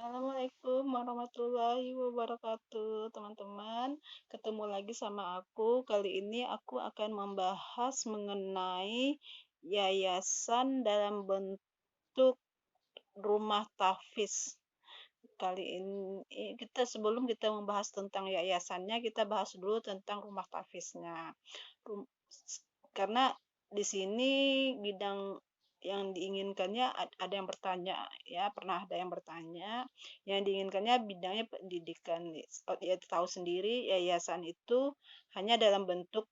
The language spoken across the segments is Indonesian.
Assalamualaikum warahmatullahi wabarakatuh, teman-teman. Ketemu lagi sama aku. Kali ini aku akan membahas mengenai yayasan dalam bentuk rumah tahfiz. Kali ini sebelum kita membahas tentang yayasannya, kita bahas dulu tentang rumah tahfiznya. Rum- Karena di sini bidang yang diinginkannya ada yang bertanya, ya pernah ada yang bertanya, yang diinginkannya bidangnya pendidikan. Ya tahu sendiri yayasan itu hanya dalam bentuk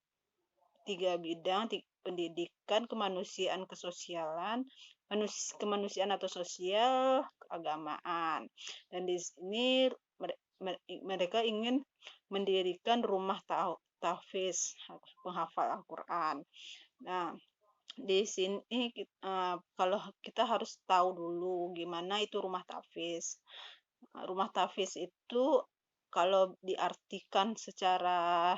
tiga bidang: pendidikan, kemanusiaan, kesosialan, kemanusiaan atau sosial, keagamaan. Dan di sini mereka ingin mendirikan rumah tahfiz, penghafal Al-Quran. Nah, di sini kalau kita harus tahu dulu gimana itu rumah tahfiz. Rumah tahfiz itu kalau diartikan secara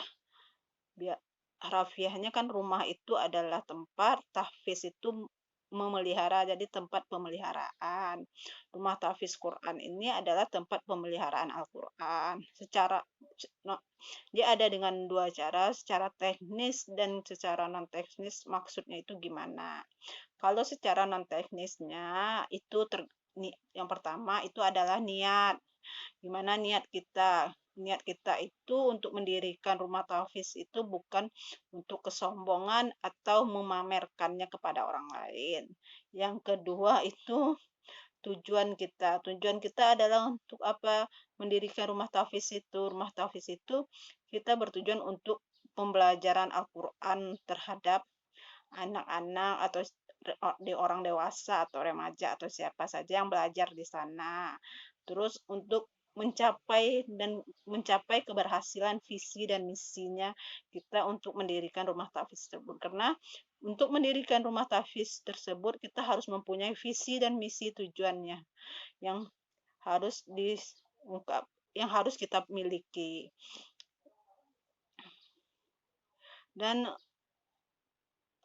harafiahnya kan rumah itu adalah tempat, tahfiz itu memelihara, jadi tempat pemeliharaan. Rumah tahfiz Quran ini adalah tempat pemeliharaan Al-Quran. Dia ada dengan dua cara, secara teknis dan secara non teknis. Maksudnya itu gimana? Kalau secara non teknisnya itu yang pertama itu adalah niat. Gimana niat kita? Niat kita itu untuk mendirikan rumah tahfiz itu bukan untuk kesombongan atau memamerkannya kepada orang lain. Yang kedua itu tujuan kita. Tujuan kita adalah untuk apa? Mendirikan rumah tahfiz itu. Rumah tahfiz itu kita bertujuan untuk pembelajaran Al-Quran terhadap anak-anak atau di orang dewasa atau remaja atau siapa saja yang belajar di sana. Terus untuk mencapai keberhasilan visi dan misinya kita untuk mendirikan rumah tahfiz tersebut. Karena untuk mendirikan rumah tahfiz tersebut kita harus mempunyai visi dan misi tujuannya yang harus diungkap, yang harus kita miliki. Dan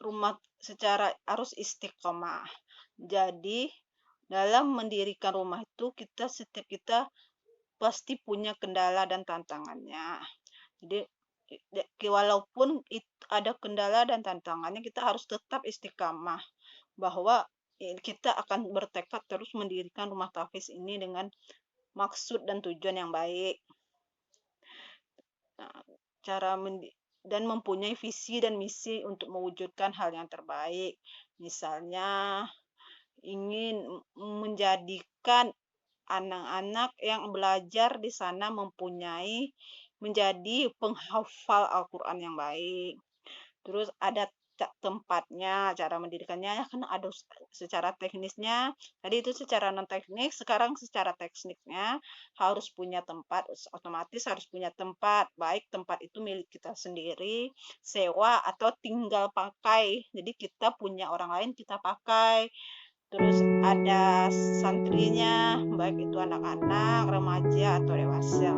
rumah secara harus istiqomah. Jadi dalam mendirikan rumah itu setiap kita pasti punya kendala dan tantangannya. Jadi walaupun ada kendala dan tantangannya, kita harus tetap istiqamah bahwa kita akan bertekad terus mendirikan rumah tahfiz ini dengan maksud dan tujuan yang baik. Nah, dan mempunyai visi dan misi untuk mewujudkan hal yang terbaik. Misalnya ingin menjadikan anak-anak yang belajar di sana menjadi penghafal Al-Quran yang baik. Terus ada tempatnya, cara mendirikannya kan ada secara teknisnya. Tadi itu secara non teknik, sekarang secara tekniknya harus punya tempat, otomatis harus punya tempat. Baik tempat itu milik kita sendiri, sewa atau tinggal pakai. Jadi kita punya orang lain kita pakai. Terus ada santrinya, baik itu anak-anak, remaja atau dewasa.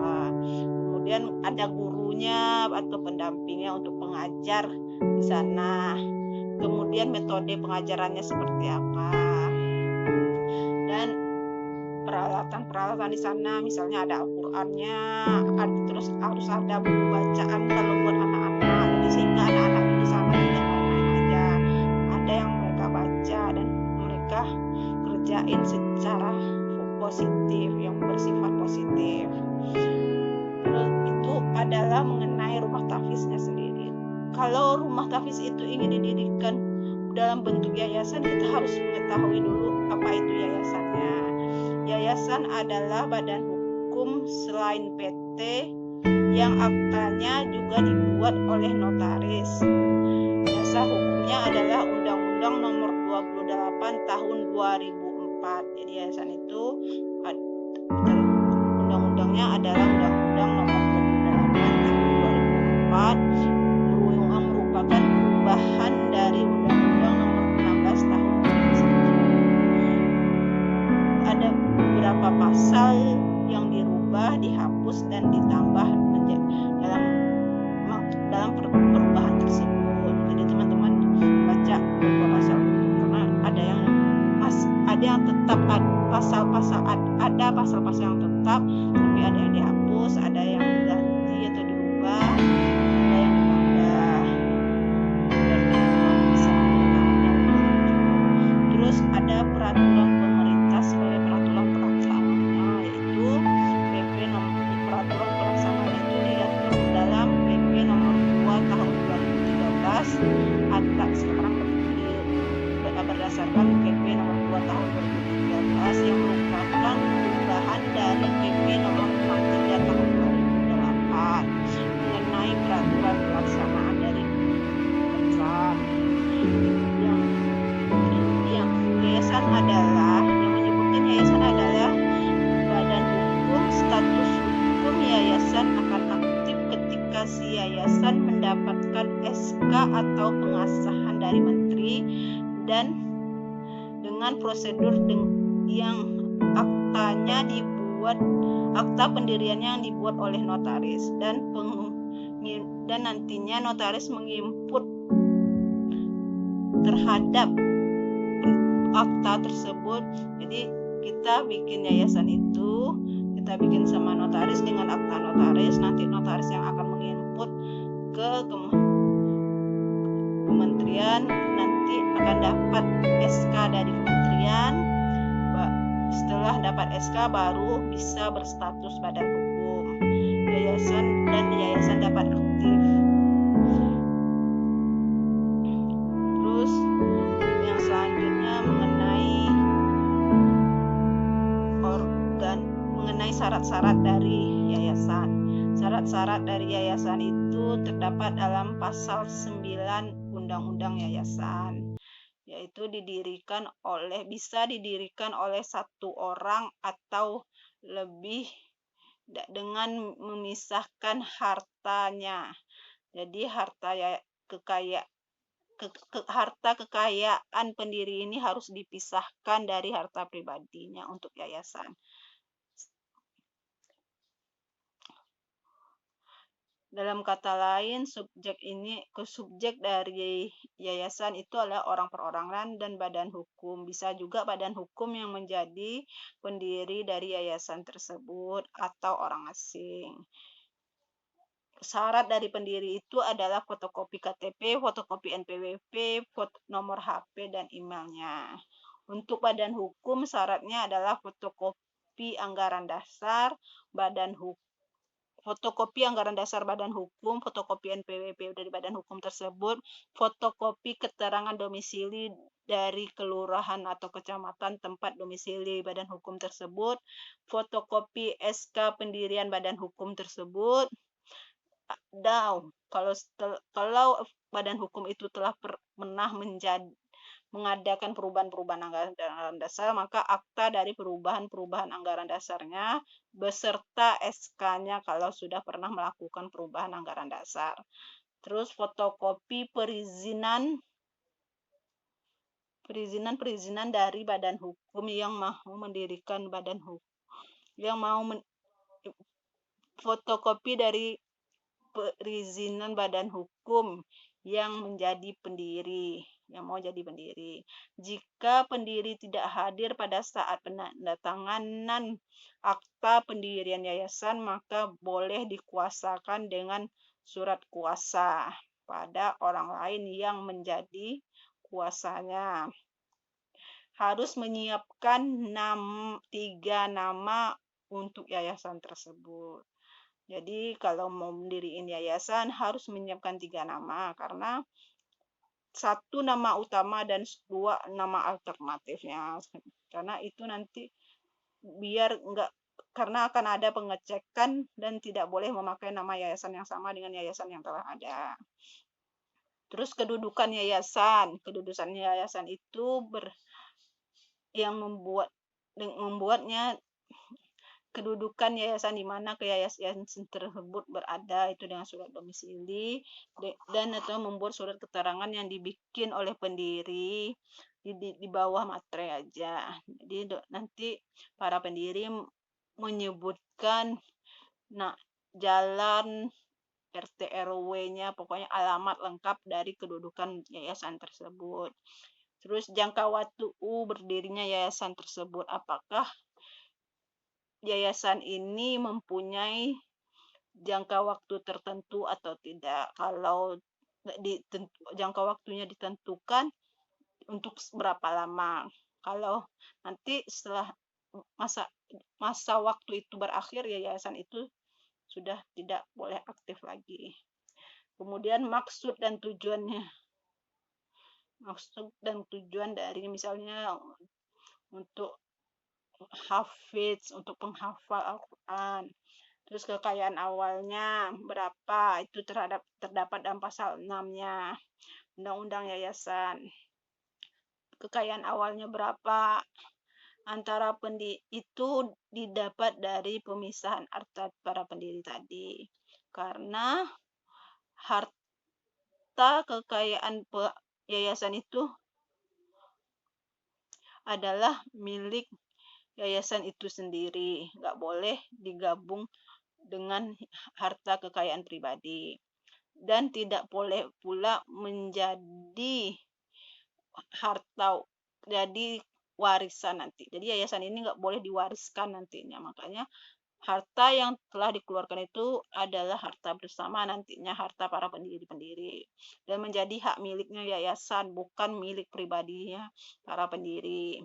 Kemudian ada gurunya atau pendampingnya untuk pengajar di sana. Kemudian metode pengajarannya seperti apa. Dan peralatan-peralatan di sana, misalnya ada Al-Qur'annya, terus harus ada buku bacaan kalau buat anak-anak. Jadi sehingga anak-anak di sana tidak main-main aja. Ada yang mereka baca dan mereka kerjain secara positif, yang bersifat positif. Terus itu adalah mengenai rumah tahfiznya sendiri. Kalau rumah tahfiz itu ingin didirikan dalam bentuk yayasan, kita harus mengetahui dulu apa itu yayasannya. Yayasan adalah badan hukum selain PT yang aktanya juga dibuat oleh notaris. Dasar hukumnya adalah Undang-Undang Nomor 28 Tahun 2004. Jadi yayasan itu undang-undangnya adalah Undang-Undang Nomor 28 Tahun 2004, merupakan perubahan dari Undang-Undang Nomor 16 Tahun 2001. Ada beberapa pasal yang dirubah, dihapus dan ditambah dalam perubahan tersebut. Jadi teman-teman baca beberapa pasal karena ada yang tetap pasal-pasal yang atau sekarang berdasarkan PP nomor 2 tahun 2013 yang merupakan perubahan dari PP nomor 63 tahun 2008 mengenai peraturan pelaksanaan dari yayasan. Yang yayasan adalah yang menyebutkan yayasan adalah badan hukum. Status hukum yayasan akan aktif ketika si yayasan mendapatkan SK atau pengesahan dari menteri dan dengan prosedur yang akta pendiriannya yang dibuat oleh notaris dan nantinya notaris menginput terhadap akta tersebut. Jadi kita bikin yayasan itu, kita bikin sama notaris dengan akta notaris, nanti notaris yang akan menginput ke kementerian, nanti akan dapat SK dari kementerian. Setelah dapat SK baru bisa berstatus badan hukum yayasan dan yayasan dapat aktif. Terus yang selanjutnya mengenai syarat-syarat dari yayasan. Syarat-syarat dari yayasan itu terdapat dalam pasal 9 Undang-Undang Yayasan, yaitu bisa didirikan oleh satu orang atau lebih dengan memisahkan hartanya. Jadi harta kekayaan pendiri ini harus dipisahkan dari harta pribadinya untuk yayasan. Dalam kata lain, subjek dari yayasan itu adalah orang perorangan dan badan hukum. Bisa juga badan hukum yang menjadi pendiri dari yayasan tersebut atau orang asing. Syarat dari pendiri itu adalah fotokopi KTP, fotokopi NPWP, nomor HP, dan emailnya. Untuk badan hukum, syaratnya adalah fotokopi anggaran dasar badan hukum, fotokopi anggaran dasar badan hukum, fotokopi NPWP dari badan hukum tersebut, fotokopi keterangan domisili dari kelurahan atau kecamatan tempat domisili badan hukum tersebut, fotokopi SK pendirian badan hukum tersebut. Dan kalau badan hukum itu telah pernah mengadakan perubahan-perubahan anggaran dasar, maka akta dari perubahan anggaran dasarnya beserta SK-nya kalau sudah pernah melakukan perubahan anggaran dasar. Terus fotokopi perizinan dari badan hukum yang mau mendirikan badan hukum, fotokopi dari perizinan badan hukum yang menjadi pendiri, yang mau jadi pendiri. Jika pendiri tidak hadir pada saat penandatanganan akta pendirian yayasan, maka boleh dikuasakan dengan surat kuasa pada orang lain yang menjadi kuasanya. Harus menyiapkan 3 nama untuk yayasan tersebut. Jadi kalau mau mendiriin yayasan harus menyiapkan 3 nama, karena 1 nama utama dan 2 nama alternatifnya. Karena itu nanti karena akan ada pengecekan dan tidak boleh memakai nama yayasan yang sama dengan yayasan yang telah ada. Terus kedudukan yayasan. Kedudukan yayasan itu yang membuatnya kedudukan yayasan di mana yayasan tersebut berada itu dengan surat domisili dan atau membuat surat keterangan yang dibikin oleh pendiri di bawah materai aja. Jadi nanti para pendiri menyebutkan jalan RT RW-nya, pokoknya alamat lengkap dari kedudukan yayasan tersebut. Terus jangka waktu berdirinya yayasan tersebut, apakah yayasan ini mempunyai jangka waktu tertentu atau tidak. Kalau jangka waktunya ditentukan untuk berapa lama. Kalau nanti setelah masa waktu itu berakhir, yayasan itu sudah tidak boleh aktif lagi. Kemudian maksud dan tujuannya. Maksud dan tujuan dari misalnya untuk hafiz, untuk penghafal Al-Quran. Terus kekayaan awalnya berapa, itu terdapat dalam pasal 6-nya Undang-Undang Yayasan. Kekayaan awalnya berapa, antara itu didapat dari pemisahan harta para pendiri tadi. Karena harta kekayaan yayasan itu adalah milik yayasan itu sendiri, nggak boleh digabung dengan harta kekayaan pribadi, dan tidak boleh pula menjadi harta, jadi warisan nanti. Jadi yayasan ini nggak boleh diwariskan nantinya. Makanya harta yang telah dikeluarkan itu adalah harta bersama nantinya, harta para pendiri-pendiri, dan menjadi hak miliknya yayasan, bukan milik pribadinya para pendiri.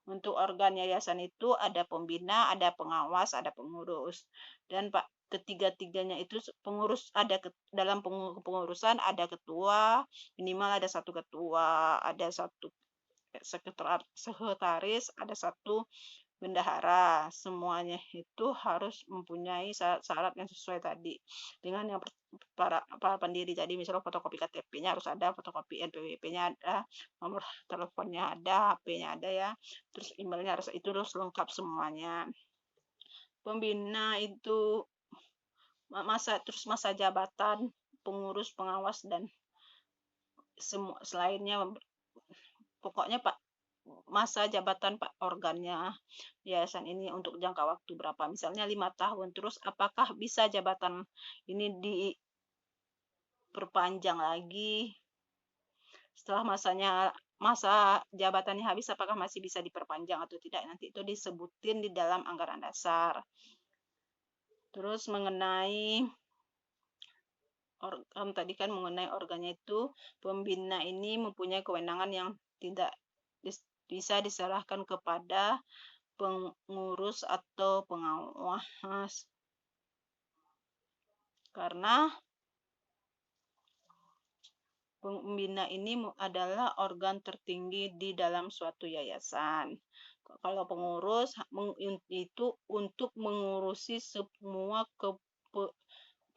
Untuk organ yayasan itu ada pembina, ada pengawas, ada pengurus. Dan Pak, ketiga-tiganya itu pengurus, ada dalam pengurusan ada ketua, minimal ada satu ketua, ada satu sekretaris, ada satu bendahara. Semuanya itu harus mempunyai syarat yang sesuai tadi dengan yang para pendiri. Jadi misalnya fotokopi KTP-nya harus ada, fotokopi NPWP-nya ada, nomor teleponnya ada, HP-nya ada ya, terus emailnya harus, itu harus lengkap semuanya. Pembina itu masa jabatan pengurus, pengawas, dan semua selainnya, pokoknya Pak, masa jabatan Pak organnya yayasan ini untuk jangka waktu berapa, misalnya 5 tahun. Terus apakah bisa jabatan ini diperpanjang lagi setelah masa jabatannya habis, apakah masih bisa diperpanjang atau tidak, nanti itu disebutin di dalam anggaran dasar. Terus mengenai tadi kan mengenai organnya itu, pembina ini mempunyai kewenangan yang tidak bisa diserahkan kepada pengurus atau pengawas, karena pembina ini adalah organ tertinggi di dalam suatu yayasan. Kalau pengurus itu untuk mengurusi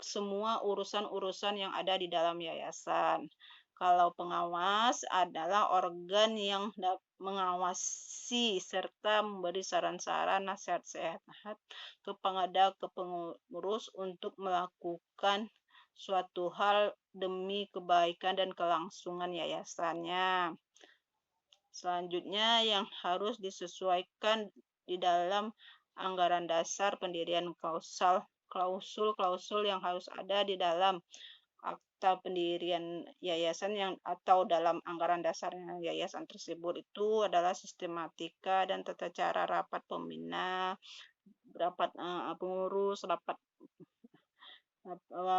semua urusan-urusan yang ada di dalam yayasan. Kalau pengawas adalah organ yang mengawasi serta memberi saran-saran, nasihat-nasihat kepada pengurus untuk melakukan suatu hal demi kebaikan dan kelangsungan yayasannya. Selanjutnya yang harus disesuaikan di dalam anggaran dasar pendirian klausul-klausul yang harus ada di dalam akta pendirian yayasan atau dalam anggaran dasarnya yayasan tersebut, itu adalah sistematika dan tata cara rapat pembina, rapat pengurus, rapat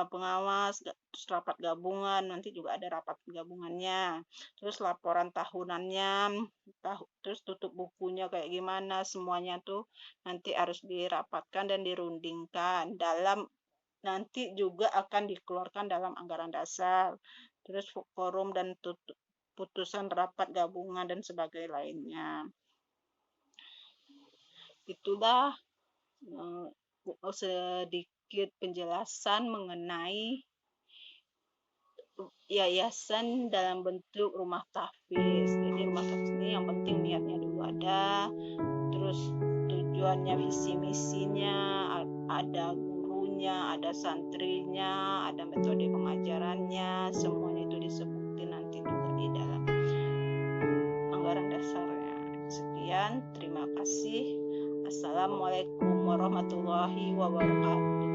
pengawas, terus rapat gabungan, nanti juga ada rapat gabungannya, terus laporan tahunannya, terus tutup bukunya kayak gimana, semuanya tuh nanti harus dirapatkan dan dirundingkan dalam, nanti juga akan dikeluarkan dalam anggaran dasar, terus forum dan putusan rapat gabungan dan sebagainya lainnya. Itulah sedikit penjelasan mengenai yayasan dalam bentuk rumah tahfiz. Jadi rumah tahfiz ini yang penting niatnya dulu ada, terus tujuannya, visi misinya, ada gurunya, ada santrinya, ada metode pengajarannya, semuanya itu disebutin nanti juga di dalam anggaran dasarnya. Sekian, terima kasih. Assalamualaikum warahmatullahi wabarakatuh.